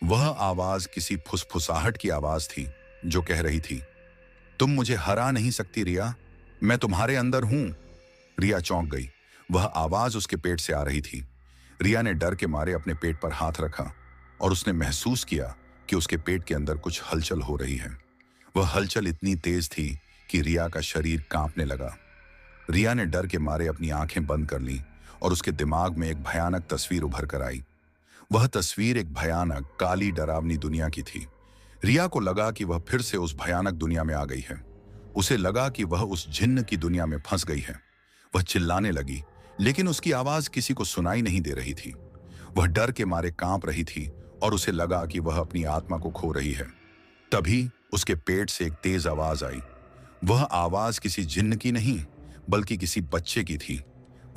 वह आवाज किसी फुसफुसाहट की आवाज थी जो कह रही थी, तुम मुझे हरा नहीं सकती रिया, मैं तुम्हारे अंदर हूं। रिया चौंक गई। वह आवाज उसके पेट से आ रही थी। रिया ने डर के मारे अपने पेट पर हाथ रखा और उसने महसूस किया कि उसके पेट के अंदर कुछ हलचल हो रही है। वह हलचल इतनी तेज थी कि रिया का शरीर कांपने लगा। रिया ने डर के मारे अपनी आंखें बंद कर लीं और उसके दिमाग में एक भयानक तस्वीर उभर कर आई। वह तस्वीर एक भयानक काली डरावनी दुनिया की थी। रिया को लगा कि वह फिर से उस भयानक दुनिया में आ गई है। उसे लगा कि वह उस जिन्न की दुनिया में फंस गई है। वह चिल्लाने लगी, लेकिन उसकी आवाज किसी को सुनाई नहीं दे रही थी। वह डर के मारे कांप रही थी और उसे लगा कि वह अपनी आत्मा को खो रही है। तभी उसके पेट से एक तेज आवाज आई। वह आवाज किसी जिन्न की नहीं, बल्कि किसी बच्चे की थी।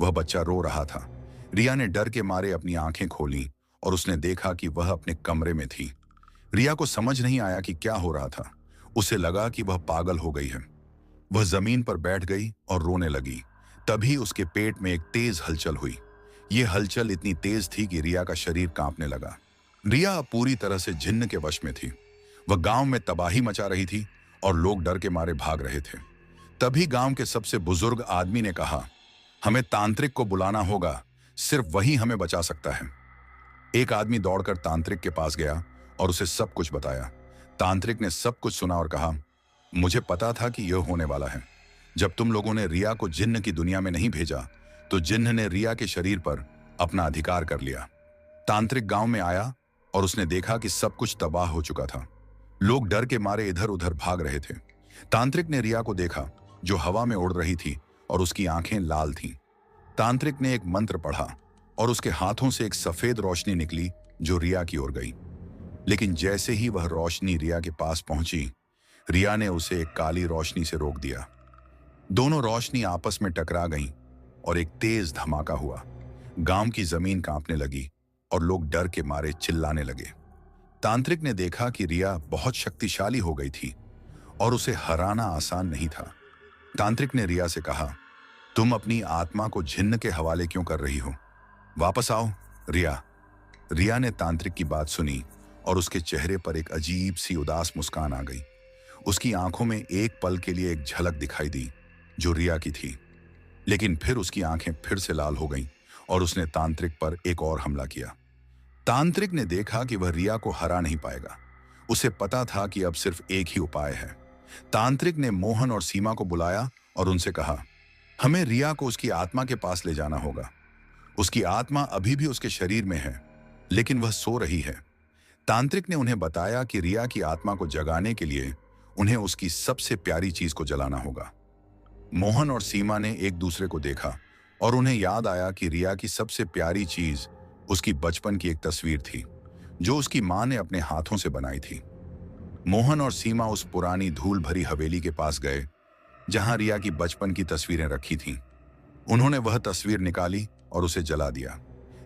वह बच्चा रो रहा था। रिया ने डर के मारे अपनी आंखें खोली और उसने देखा कि वह अपने कमरे में थी। रिया को समझ नहीं आया कि क्या हो रहा था। उसे लगा कि वह पागल हो गई है। वह जमीन पर बैठ गई और रोने लगी। तभी उसके पेट में एक तेज हलचल हुई। यह हलचल इतनी तेज थी कि रिया का शरीर कांपने लगा। रिया अब पूरी तरह से जिन्न के वश में थी। वह गांव में तबाही मचा रही थी और लोग डर के मारे भाग रहे थे। तभी गांव के सबसे बुजुर्ग आदमी ने कहा, हमें तांत्रिक को बुलाना होगा, सिर्फ वही हमें बचा सकता है। एक आदमी दौड़कर तांत्रिक के पास गया और उसे सब कुछ बताया। तांत्रिक ने सब कुछ सुना और कहा, मुझे पता था कि यह होने वाला है। जब तुम लोगों ने रिया को जिन्न की दुनिया में नहीं भेजा तो जिन्न ने रिया के शरीर पर अपना अधिकार कर लिया। तांत्रिक गांव में आया और उसने देखा कि सब कुछ तबाह हो चुका था। लोग डर के मारे इधर उधर भाग रहे थे। तांत्रिक ने रिया को देखा जो हवा में उड़ रही थी और उसकी आंखें लाल थीं। तांत्रिक ने एक मंत्र पढ़ा और उसके हाथों से एक सफेद रोशनी निकली जो रिया की ओर गई। लेकिन जैसे ही वह रोशनी रिया के पास पहुंची, रिया ने उसे एक काली रोशनी से रोक दिया। दोनों रोशनी आपस में टकरा गईं और एक तेज धमाका हुआ। गांव की जमीन कांपने लगी और लोग डर के मारे चिल्लाने लगे। तांत्रिक ने देखा कि रिया बहुत शक्तिशाली हो गई थी और उसे हराना आसान नहीं था। तांत्रिक ने रिया से कहा, तुम अपनी आत्मा को जिन्न के हवाले क्यों कर रही हो? वापस आओ रिया। रिया ने तांत्रिक की बात सुनी और उसके चेहरे पर एक अजीब सी उदास मुस्कान आ गई। उसकी आंखों में एक पल के लिए एक झलक दिखाई दी जो रिया की थी, लेकिन फिर उसकी आंखें फिर से लाल हो गईं और उसने तांत्रिक पर एक और हमला किया। तांत्रिक ने देखा कि वह रिया को हरा नहीं पाएगा। उसे पता था कि अब सिर्फ एक ही उपाय है। तांत्रिक ने मोहन और सीमा को बुलाया और उनसे कहा, हमें रिया को उसकी आत्मा के पास ले जाना होगा। उसकी आत्मा अभी भी उसके शरीर में है, लेकिन वह सो रही है। तांत्रिक ने उन्हें बताया कि रिया की आत्मा को जगाने के लिए उन्हें उसकी सबसे प्यारी चीज को जलाना होगा। मोहन और सीमा ने एक दूसरे को देखा और उन्हें याद आया कि रिया की सबसे प्यारी चीज उसकी बचपन की एक तस्वीर थी जो उसकी मां ने अपने हाथों से बनाई थी। मोहन और सीमा उस पुरानी धूल भरी हवेली के पास गए जहां रिया की बचपन की तस्वीरें रखी थीं। उन्होंने वह तस्वीर निकाली और उसे जला दिया।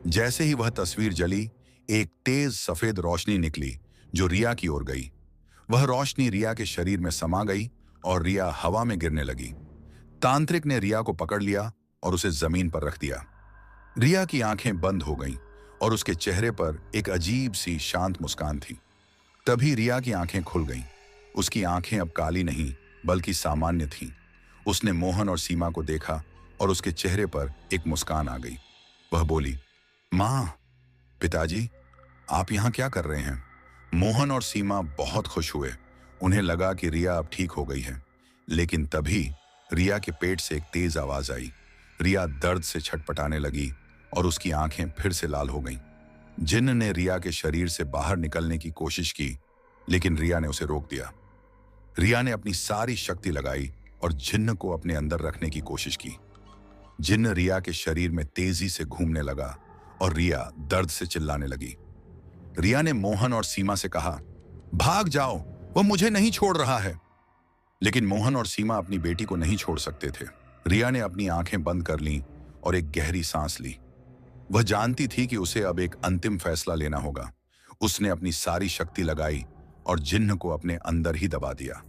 जैसे ही वह तस्वीर जली, एक तेज सफेद रोशनी निकली जो रिया की ओर गई। वह रोशनी रिया के शरीर में समा गई और रिया हवा में गिरने लगी। तांत्रिक ने रिया को पकड़ लिया और उसे जमीन पर रख दिया। रिया की आंखें बंद हो गईं और उसके चेहरे पर एक अजीब सी शांत मुस्कान थी। तभी रिया की आंखें खुल गईं। उसकी आंखें अब काली नहीं बल्कि सामान्य थीं। उसने मोहन और सीमा को देखा और उसके चेहरे पर एक मुस्कान आ गई। वह बोली, मां, पिताजी, आप यहाँ क्या कर रहे हैं? मोहन और सीमा बहुत खुश हुए। उन्हें लगा कि रिया अब ठीक हो गई है। लेकिन तभी रिया के पेट से एक तेज आवाज आई। रिया दर्द से छटपटाने लगी और उसकी आंखें फिर से लाल हो गईं। जिन्न ने रिया के शरीर से बाहर निकलने की कोशिश की, लेकिन रिया ने उसे रोक दिया। रिया ने अपनी सारी शक्ति लगाई और जिन्न को अपने अंदर रखने की कोशिश की। जिन्न रिया के शरीर में तेजी से घूमने लगा और रिया दर्द से चिल्लाने लगी। रिया ने मोहन और सीमा से कहा, भाग जाओ, वह मुझे नहीं छोड़ रहा है। लेकिन मोहन और सीमा अपनी बेटी को नहीं छोड़ सकते थे। रिया ने अपनी आंखें बंद कर लीं और एक गहरी सांस ली। वह जानती थी कि उसे अब एक अंतिम फैसला लेना होगा। उसने अपनी सारी शक्ति लगाई और जिन्न को अपने अंदर ही दबा दिया।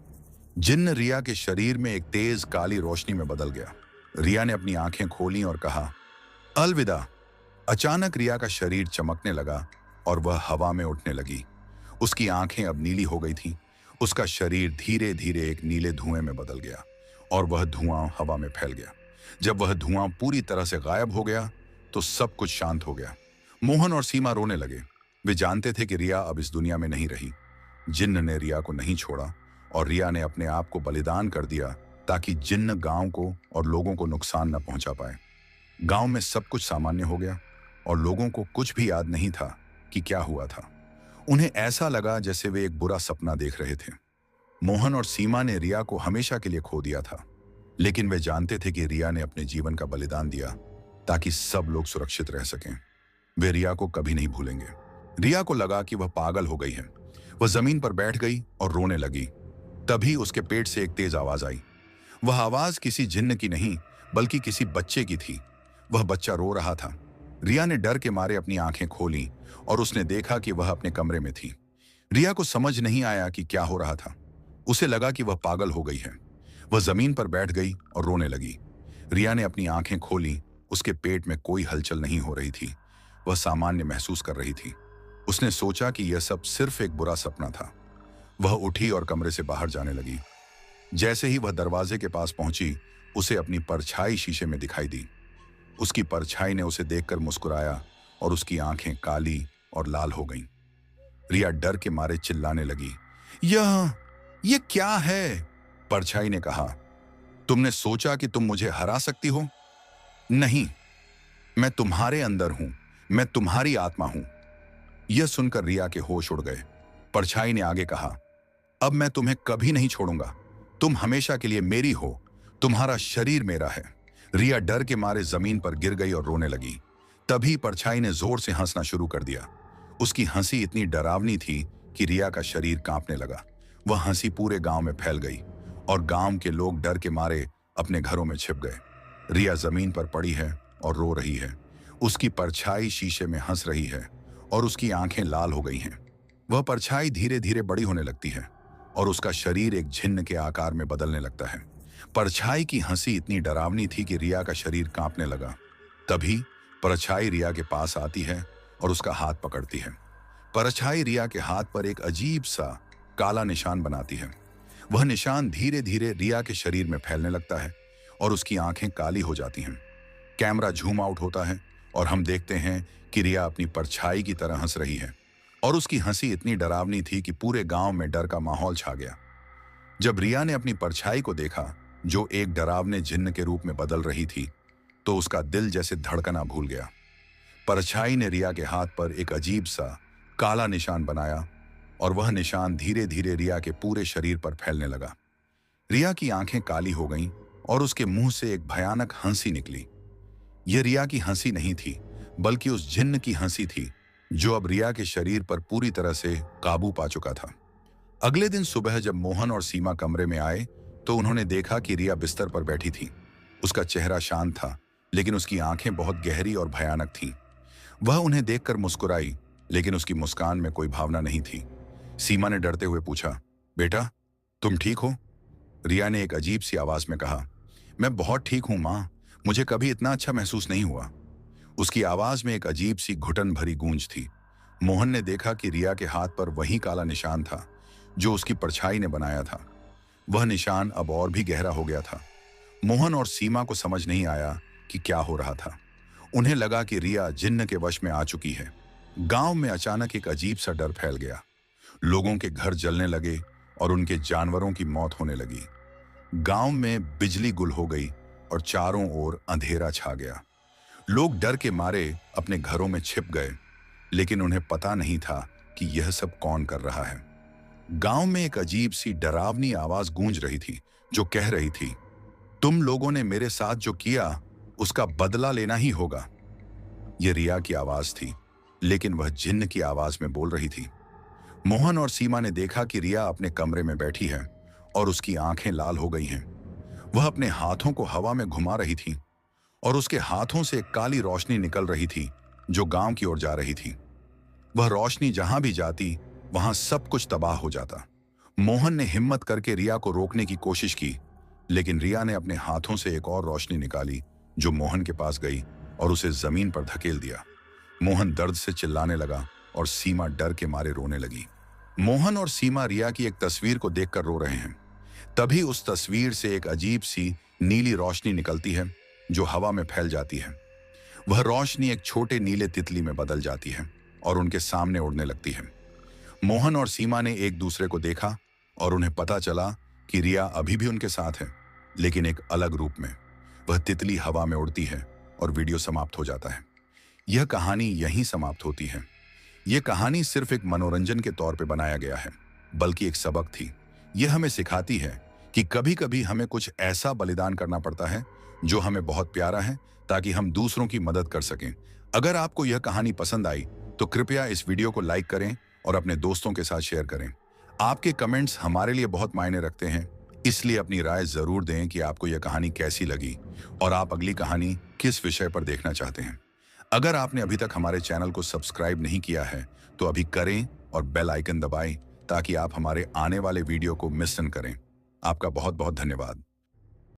जिन्न रिया के शरीर में एक तेज काली रोशनी में बदल गया। रिया ने अपनी आंखें खोली और कहा, अलविदा। अचानक रिया का शरीर चमकने लगा और वह हवा में उठने लगी। उसकी आंखें अब नीली हो गई थीं। उसका शरीर धीरे धीरे एक नीले धुएं में बदल गया और वह धुआं हवा में फैल गया। जब वह धुआं पूरी तरह से गायब हो गया तो सब कुछ शांत हो गया। मोहन और सीमा रोने लगे। वे जानते थे कि रिया अब इस दुनिया में नहीं रही। जिन्न ने रिया को नहीं छोड़ा और रिया ने अपने आप को बलिदान कर दिया ताकि जिन्न गांव को और लोगों को नुकसान न पहुंचा पाए। गांव में सब कुछ सामान्य हो गया और लोगों को कुछ भी याद नहीं था कि क्या हुआ था। उन्हें ऐसा लगा जैसे वे एक बुरा सपना देख रहे थे। मोहन और सीमा ने रिया को हमेशा के लिए खो दिया था, लेकिन वे जानते थे कि रिया ने अपने जीवन का बलिदान दिया ताकि सब लोग सुरक्षित रह सकें। वे रिया को कभी नहीं भूलेंगे। रिया को लगा कि वह पागल हो गई है। वह जमीन पर बैठ गई और रोने लगी। तभी उसके पेट से एक तेज आवाज आई। वह आवाज किसी जिन्न की नहीं बल्कि किसी बच्चे की थी। वह बच्चा रो रहा था। रिया ने डर के मारे अपनी आंखें खोली और उसने देखा कि वह अपने कमरे में थी। रिया को समझ नहीं आया कि क्या हो रहा था। उसे लगा कि वह पागल हो गई है। वह जमीन पर बैठ गई और रोने लगी। रिया ने अपनी आंखें खोली। उसके पेट में कोई हलचल नहीं हो रही थी। वह सामान्य महसूस कर रही थी। उसने सोचा कि यह सब सिर्फ एक बुरा सपना था। वह उठी और कमरे से बाहर जाने लगी। जैसे ही वह दरवाजे के पास पहुंची, उसे अपनी परछाई शीशे में दिखाई दी। उसकी परछाई ने उसे देखकर मुस्कुराया और उसकी आंखें काली और लाल हो गईं। रिया डर के मारे चिल्लाने लगी, यह क्या है? परछाई ने कहा, तुमने सोचा कि तुम मुझे हरा सकती हो? नहीं, मैं तुम्हारे अंदर हूं। मैं तुम्हारी आत्मा हूं। यह सुनकर रिया के होश उड़ गए। परछाई ने आगे कहा, अब मैं तुम्हें कभी नहीं छोड़ूंगा। तुम हमेशा के लिए मेरी हो। तुम्हारा शरीर मेरा है। रिया डर के मारे जमीन पर गिर गई और रोने लगी। तभी परछाई ने जोर से हंसना शुरू कर दिया। उसकी हंसी इतनी डरावनी थी कि रिया का शरीर कांपने लगा। वह हंसी पूरे गांव में फैल गई और गांव के लोग डर के मारे अपने घरों में छिप गए। रिया जमीन पर पड़ी है और रो रही है। उसकी परछाई शीशे में हंस रही है और उसकी आंखें लाल हो गई हैं। वह परछाई धीरे धीरे बड़ी होने लगती है और उसका शरीर एक झिन्न के आकार में बदलने लगता है। परछाई की हंसी इतनी डरावनी थी कि रिया का शरीर कांपने लगा। तभी परछाई रिया के पास आती है और उसका हाथ पकड़ती है। परछाई रिया के हाथ पर एक अजीब सा काला निशान बनाती है। वह निशान धीरे धीरे रिया के शरीर में फैलने लगता है और उसकी आंखें काली हो जाती हैं। कैमरा झूम आउट होता है और हम देखते हैं कि रिया अपनी परछाई की तरह हंस रही है और उसकी हंसी इतनी डरावनी थी कि पूरे गांव में डर का माहौल छा गया। जब रिया ने अपनी परछाई को देखा जो एक डरावने जिन्न के रूप में बदल रही थी, तो उसका दिल जैसे धड़कना भूल गया। परछाई ने रिया के हाथ पर एक अजीब सा काला निशान बनाया और वह निशान धीरे धीरे रिया के पूरे शरीर पर फैलने लगा। रिया की आंखें काली हो गईं और उसके मुंह से एक भयानक हंसी निकली। यह रिया की हंसी नहीं थी बल्कि उस जिन्न की हंसी थी जो अब रिया के शरीर पर पूरी तरह से काबू पा चुका था। अगले दिन सुबह जब मोहन और सीमा कमरे में आए तो उन्होंने देखा कि रिया बिस्तर पर बैठी थी। उसका चेहरा शांत था, लेकिन उसकी आंखें बहुत गहरी और भयानक थीं। वह उन्हें देखकर मुस्कुराई, लेकिन उसकी मुस्कान में कोई भावना नहीं थी। सीमा ने डरते हुए पूछा, बेटा, तुम ठीक हो? रिया ने एक अजीब सी आवाज में कहा, मैं बहुत ठीक हूं मां, मुझे कभी इतना अच्छा महसूस नहीं हुआ। उसकी आवाज में एक अजीब सी घुटन भरी गूंज थी। मोहन ने देखा कि रिया के हाथ पर वही काला निशान था जो उसकी परछाई ने बनाया था। वह निशान अब और भी गहरा हो गया था। मोहन और सीमा को समझ नहीं आया कि क्या हो रहा था। उन्हें लगा कि रिया जिन्न के वश में आ चुकी है। गांव में अचानक एक अजीब सा डर फैल गया। लोगों के घर जलने लगे और उनके जानवरों की मौत होने लगी। गांव में बिजली गुल हो गई और चारों ओर अंधेरा छा गया। लोग डर के मारे अपने घरों में छिप गए, लेकिन उन्हें पता नहीं था कि यह सब कौन कर रहा है। गांव में एक अजीब सी डरावनी आवाज गूंज रही थी जो कह रही थी, तुम लोगों ने मेरे साथ जो किया उसका बदला लेना ही होगा। यह रिया की आवाज थी, लेकिन वह जिन्न की आवाज में बोल रही थी। मोहन और सीमा ने देखा कि रिया अपने कमरे में बैठी है और उसकी आंखें लाल हो गई हैं। वह अपने हाथों को हवा में घुमा रही थी और उसके हाथों से एक काली रोशनी निकल रही थी जो गांव की ओर जा रही थी। वह रोशनी जहां भी जाती वहां सब कुछ तबाह हो जाता। मोहन ने हिम्मत करके रिया को रोकने की कोशिश की, लेकिन रिया ने अपने हाथों से एक और रोशनी निकाली जो मोहन के पास गई और उसे जमीन पर धकेल दिया। मोहन दर्द से चिल्लाने लगा और सीमा डर के मारे रोने लगी। मोहन और सीमा रिया की एक तस्वीर को देखकर रो रहे हैं। तभी उस तस्वीर से एक अजीब सी नीली रोशनी निकलती है जो हवा में फैल जाती है। वह रोशनी एक छोटे नीले तितली में बदल जाती है और उनके सामने उड़ने लगती है। मोहन और सीमा ने एक दूसरे को देखा और उन्हें पता चला कि रिया अभी भी उनके साथ है, लेकिन एक अलग रूप में। वह तितली हवा में उड़ती है और वीडियो समाप्त हो जाता है। यह कहानी यहीं समाप्त होती है। यह कहानी सिर्फ एक मनोरंजन के तौर पे बनाया गया है, बल्कि एक सबक थी। यह हमें सिखाती है कि कभी कभी हमें कुछ ऐसा बलिदान करना पड़ता है जो हमें बहुत प्यारा है, ताकि हम दूसरों की मदद कर सकें। अगर आपको यह कहानी पसंद आई तो कृपया इस वीडियो को लाइक करें और अपने दोस्तों के साथ शेयर करें। आपके कमेंट्स हमारे लिए बहुत मायने रखते हैं, इसलिए अपनी राय जरूर दें कि आपको यह कहानी कैसी लगी और आप अगली कहानी किस विषय पर देखना चाहते हैं। अगर आपने अभी तक हमारे चैनल को सब्सक्राइब नहीं किया है तो अभी करें और बेल आइकन दबाएं ताकि आप हमारे आने वाले वीडियो को मिस न करें। आपका बहुत बहुत धन्यवाद।